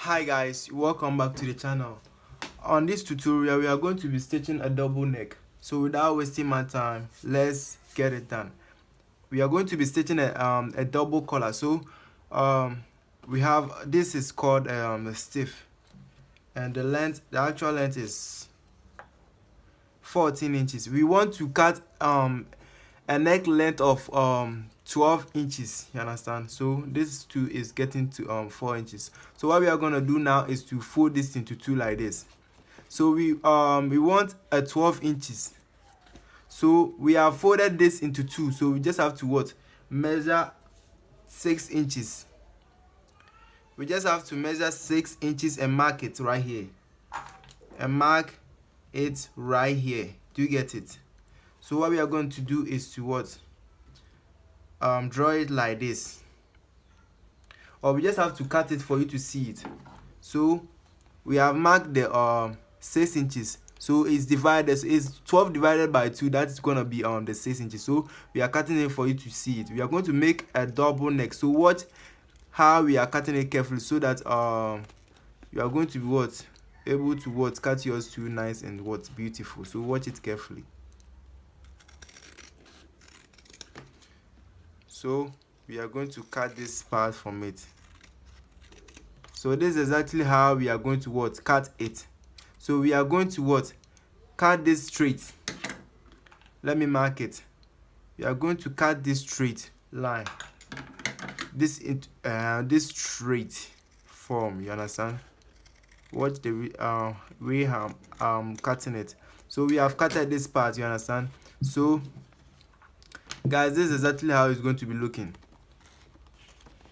Hi guys, welcome back to the channel. On this tutorial we are going to be stitching a double neck. So without wasting my time, let's get it done. We are going to be stitching a double collar. So we have, this is called a stiff, and the actual length is 14 inches. We want to cut a neck length of 12 inches, you understand. So this two is getting to 4 inches. So what we are going to do now is to fold this into two like this. So we want a 12 inches. So we have folded this into two, so we just have to what, measure 6 inches. We just have to measure 6 inches and mark it right here, and mark it right here. Do you get it? So what we are going to do is to what, draw it like this, or we just have to cut it for you to see it. So we have marked the 6 inches. So it's divided, so it's 12 divided by 2, that's gonna be the 6 inches. So we are cutting it for you to see it. We are going to make a double neck. So watch how we are cutting it carefully, so that you are going to be what, able to what, cut yours too nice and what, beautiful. So watch it carefully. So we are going to cut this part from it. So this is exactly how we are going to what, cut it. So we are going to what, cut this straight. Let me mark it. We are going to cut this straight line, this straight form, you understand. Watch the way I'm cutting it. So we have cutted this part, you understand. So guys, this is exactly how it's going to be looking.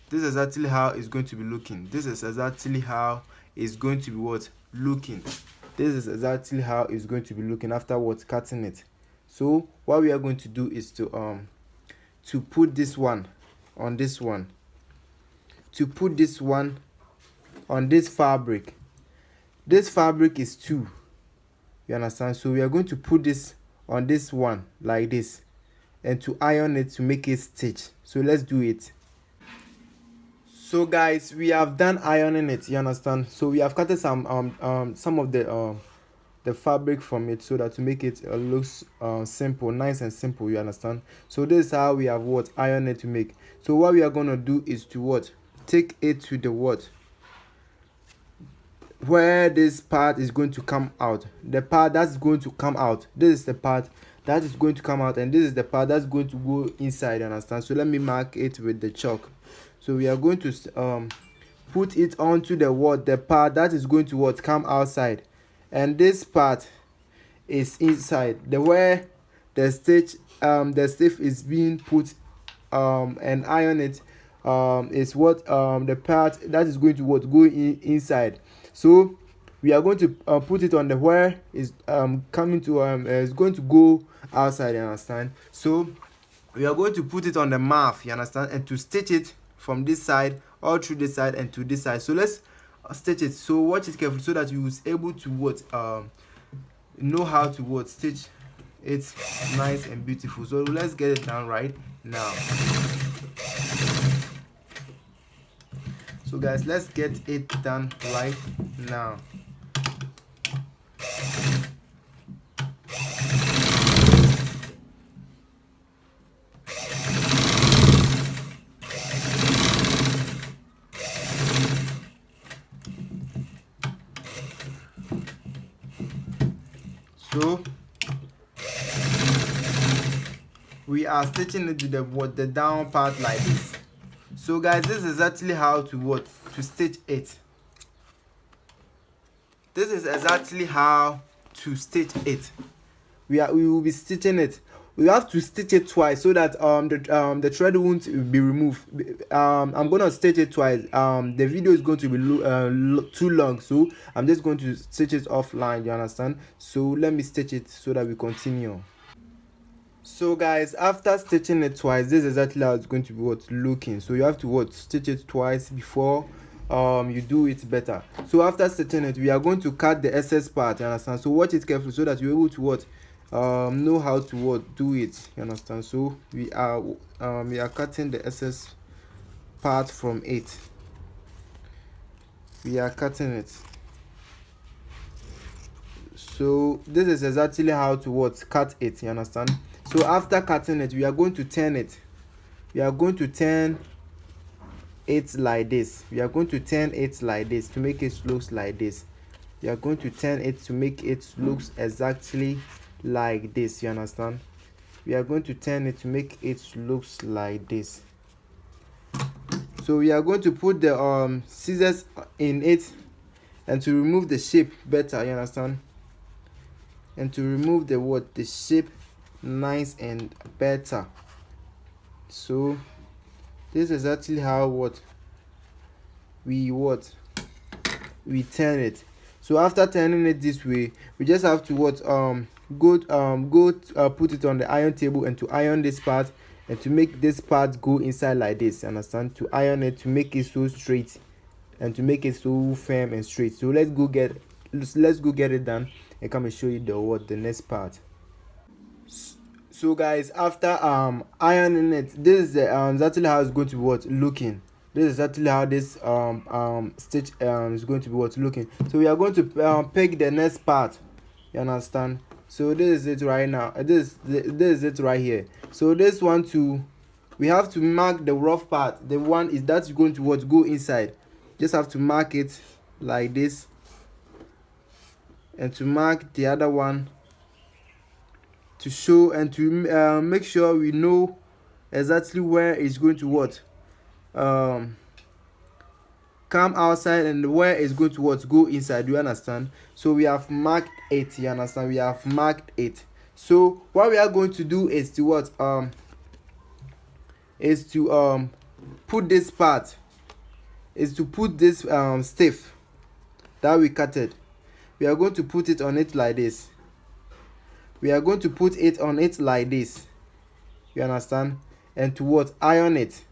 This is exactly how it's going to be looking. This is exactly how it's going to be what, looking. This is exactly how it's going to be looking after what, cutting it. So what we are going to do is to put this one on this one, to put this one on this fabric. This fabric is 2, you understand. So we are going to put this on this one like this, and to iron it to make it stitch. So let's do it. So guys, we have done ironing it, you understand. So we have cut some of the fabric from it, so that to make it looks simple, nice and simple, you understand. So this is how we have what, iron it to make. So what we are going to do is to what, take it to the what, where this part is going to come out. The part that's going to come out, this is the part that is going to come out, and this is the part that's going to go inside, you understand. So let me mark it with the chalk. So we are going to put it onto the what, the part that is going to what, come outside, and this part is inside, the where the stitch the stiff is being put and iron it is what, the part that is going to what, go inside. So we are going to put it on the where is coming to is going to go outside, you understand. So we are going to put it on the mouth, you understand, and to stitch it from this side all through this side and to this side. So let's stitch it. So watch it carefully, so that you will be able to what, know how to what, stitch it nice and beautiful. So let's get it done right now. So guys, let's get it done right now. So we are stitching it to the down part like this. So guys, this is exactly how to what, to stitch it. This is exactly how to stitch it. We will be stitching it. We have to stitch it twice, so that the thread won't be removed. I'm gonna stitch it twice. The video is going to be too long, so I'm just going to stitch it offline, you understand. So let me stitch it so that we continue. So guys, after stitching it twice, this is exactly how it's going to be what, looking. So you have to what, stitch it twice before you do it better. So after stitching it, we are going to cut the excess part, you understand. So watch it carefully, so that you're able to what, know how to what, do it, you understand. So we are cutting the excess part from it. we are cutting it. So this is exactly how to cut it, you understand. So after cutting it, we are going to turn it. We are going to turn it like this. We are going to turn it like this to make it look like this. We are going to turn it to make it looks exactly like this, you understand. We are going to turn it to make it looks like this. So we are going to put the scissors in it and to remove the shape better, you understand, and to remove the shape nice and better. So this is actually how we turn it. So after turning it this way, we just have to put it on the iron table and to iron this part and to make this part go inside like this, understand, to iron it to make it so straight and to make it so firm and straight. So let's go get it done and come and show you the next part. So guys, after ironing it, this is exactly how it's going to be looking. This is exactly how this stitch is going to be looking. So we are going to pick the next part, you understand. So this is it right now. This is it right here. So this one too, we have to mark the rough part, the one is that's going to go inside. Just have to mark it like this and to mark the other one to show and to make sure we know exactly where it's going to come outside and where it's going to go inside, you understand. So we have marked it, you understand, we have marked it. So what we are going to do is to put this part, is to put this stiff that we cutted. We are going to put it on it like this. We are going to put it on it like this, you understand, and to iron it.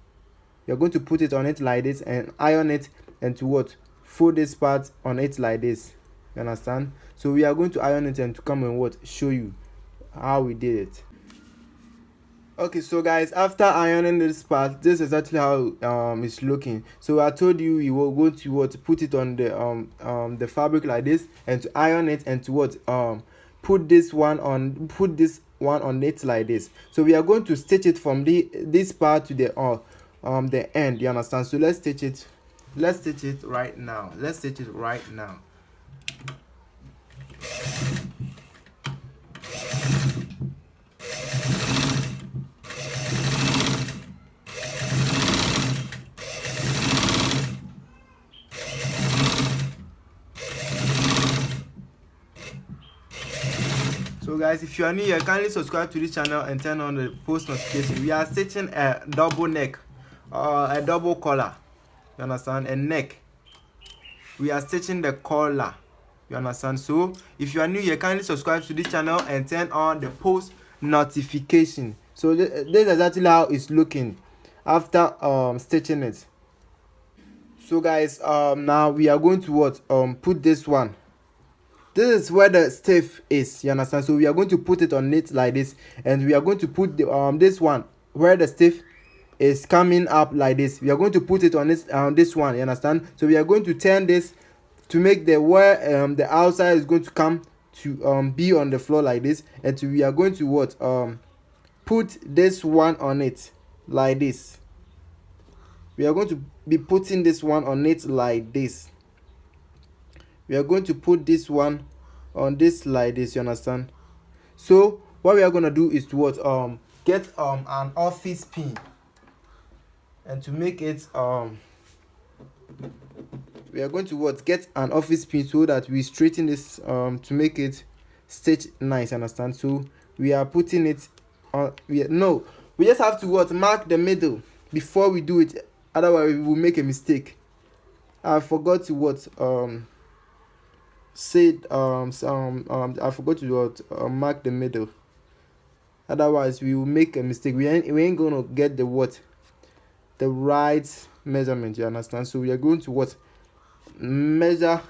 We are going to put it on it like this and iron it and to fold this part on it like this, you understand. So we are going to iron it and to come and show you how we did it. Okay, so guys, after ironing this part, this is exactly how it's looking. So I told you we were going to put it on the fabric like this and to iron it and to put this one on it like this. So we are going to stitch it from this part to the end, you understand. So let's stitch it right now. So guys, if you are new here, kindly subscribe to this channel and turn on the post notification. We are stitching a double neck, a double collar, you understand, a neck. We are stitching the collar, you understand. So if you are new here, kindly subscribe to this channel and turn on the post notification. So this is exactly how it's looking after stitching it. So guys, now we are going to put this one. This is where the stiff is, you understand. So we are going to put it on it like this, and we are going to put the this one where the stiff is coming up like this. We are going to put it on this one, you understand. So we are going to turn this to make the where the outside is going to come to be on the floor like this, and we are going to put this one on it like this. We are going to be putting this one on it like this. We are going to put this one on this like this, you understand. So what we are going to do is to get an office pin, and to make it we are going to get an office pin so that we straighten this to make it stitch nice, understand. So we are putting it on. We just have to mark the middle before we do it, otherwise we will make a mistake. I forgot to I forgot to mark the middle, otherwise we will make a mistake. We ain't gonna get the right measurement, you understand. So we are going to measure,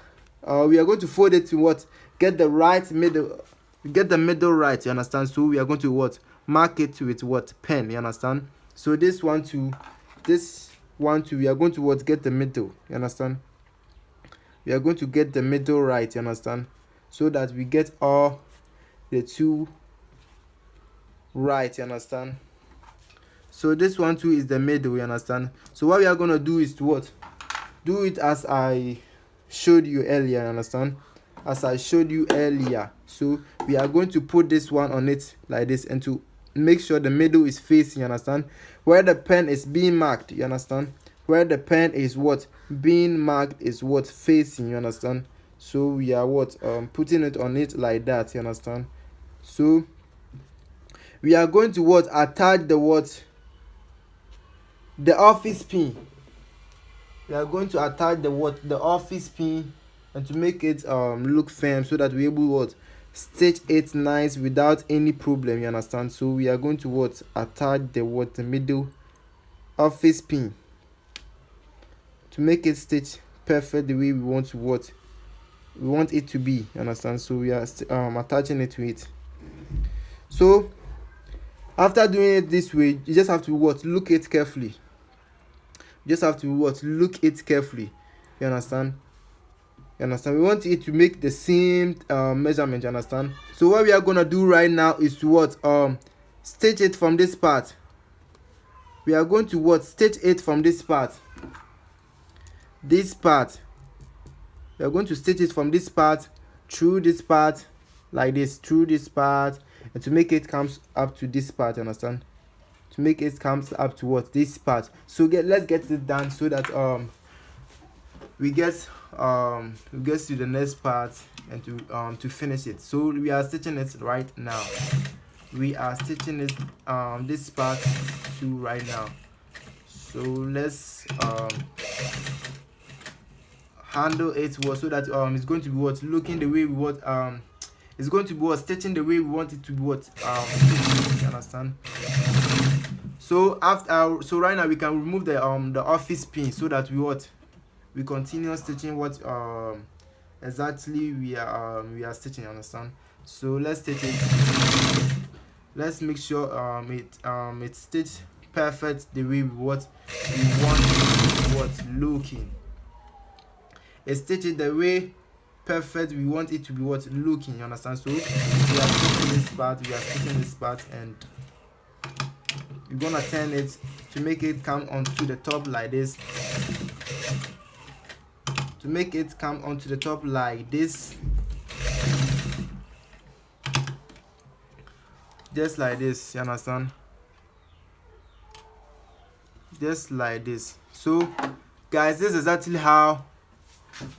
we are going to fold it to get the right middle, get the middle right, you understand. So we are going to mark it with pen, you understand. So this one too, we are going to get the middle, you understand. we are going to get the middle right, you understand, so that we get all the two right, you understand. So this one too is the middle, you understand. So what we are going to do is to what, do it as I showed you earlier, you understand, as I showed you earlier. So we are going to put this one on it like this, and to make sure the middle is facing, you understand, where the pen is being marked, you understand, where the pen is what being marked is what facing, you understand. So we are what putting it on it like that, you understand. So we are going to what attach the what the office pin. We are going to attach the what the office pin, and to make it look firm, so that we able what stitch it nice without any problem, you understand. So we are going to what attach the middle office pin to make it stitch perfect the way we want to what we want it to be, you understand. So we are attaching it to it. So after doing it this way, you just have to what look it carefully. You just have to what look it carefully, you understand. You understand, we want it to make the same measurement, you understand. So what we are gonna do right now is to what stitch it from this part. We are going to what stitch it from this part. We are going to stitch it from this part through this part like this, through this part, and to make it comes up to this part, you understand, to make it comes up to what this part. So let's get it done, so that we get to the next part, and to finish it. So we are stitching it right now. We are stitching it this part too right now. So let's handle it so that it's going to be what looking the way we want, it's going to be what stitching the way we want it to be what you understand. So so right now we can remove the office pin, so that we continue stitching what exactly we are stitching, you understand. So let's stitch it. Let's make sure it's stitched perfect the way we want it looking. It's stitched the way perfect we want it to be what looking, you understand. So we are stitching this part, and we're gonna turn it to make it come onto the top like this. To make it come onto the top like this, just like this, you understand, just like this. So guys, this is exactly how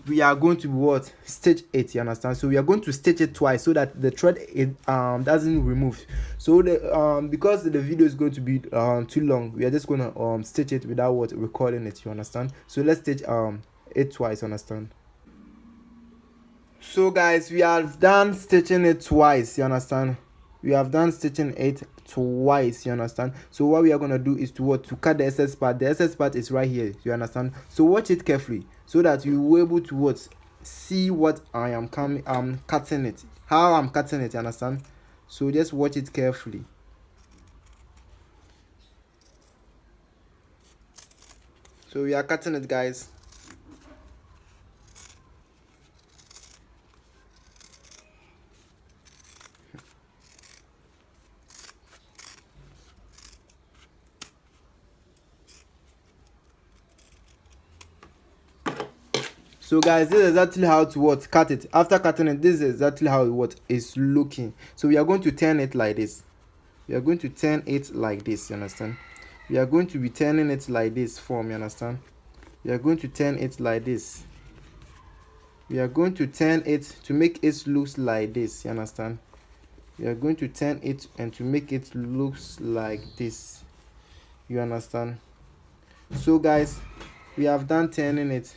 we are going to what stitch it, you understand. So we are going to stitch it twice, so that the thread doesn't remove. So the because the video is going to be too long, we are just gonna stitch it without what recording it, you understand. So let's stitch it twice, understand. So guys, we have done stitching it twice, you understand. We have done stitching it twice, you understand. So what we are gonna do is to cut the excess part. The excess part is right here, you understand. So watch it carefully, so that you will be able to see what I am cutting it, how I'm cutting it, you understand. So just watch it carefully. So we are cutting it, guys. So guys, this is exactly how to cut it. After cutting it, this is exactly how it is looking. So we are going to turn it like this. We are going to turn it like this, you understand. We are going to be turning it like this form, you understand. We are going to turn it like this. We are going to turn it to make it look like this, you understand. We are going to turn it and to make it look like this, you understand. So guys, we have done turning it.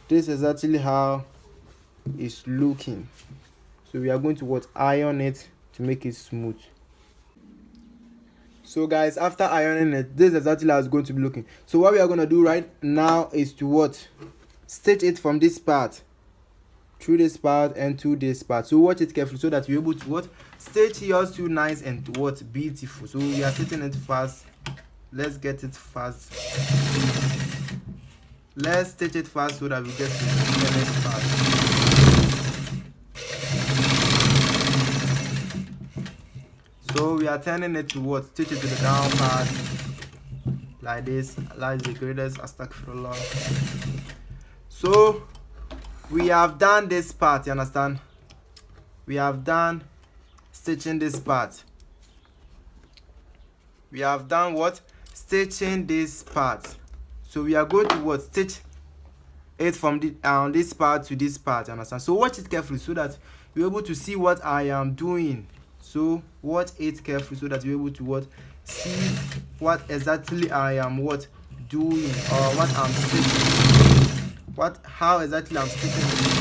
This is actually how it's looking. So we are going to iron it to make it smooth. So guys, after ironing it, this is exactly how it's going to be looking. So what we are going to do right now is to stitch it from this part through this part and to this part. So watch it carefully, so that you're able to stitch yours too nice and beautiful. So we are stitching it fast. Let's get it fast. Let's stitch it fast so that we get to the next part. So we are turning it to what? Stitch it to the down part like this. Allah is the greatest. Astaghfirullah. So we have done this part, you understand? We have done stitching this part. We have done what? Stitching this part. So we are going to what? Stitch it from the this part to this part, you understand? So watch it carefully so that you're able to see what I am doing. So watch it carefully so that you're able to what? See what exactly I am what? Doing, or what I'm stitching. How exactly I'm stitching.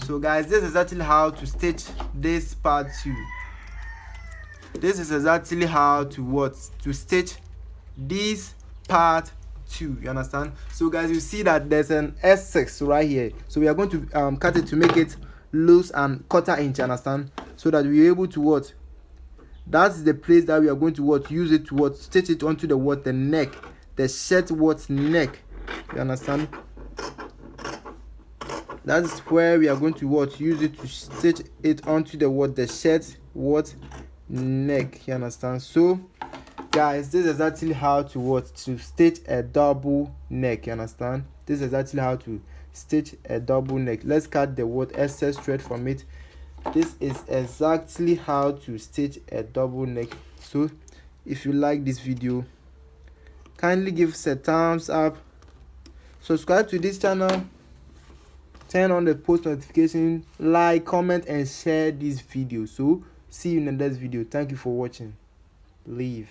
So guys, this is exactly how to stitch this part 2. This is exactly how to stitch this part 2, you understand? So guys, you see that there's an S6 right here, so we are going to cut it to make it loose and 1/4 inch, you understand? So that we're able to that's the place that we are going to use it to stitch it onto the neck, the shirt neck, you understand? That's where we are going to use it to stitch it onto the shirt neck, you understand? So guys, this is exactly how to stitch a double neck, you understand? This is exactly how to stitch a double neck. Let's cut the excess thread from it. This is exactly how to stitch a double neck. So if you like this video, kindly give us a thumbs up, subscribe to this channel, turn on the post notification, like, comment and share this video. So see you in the next video. Thank you for watching. Leave.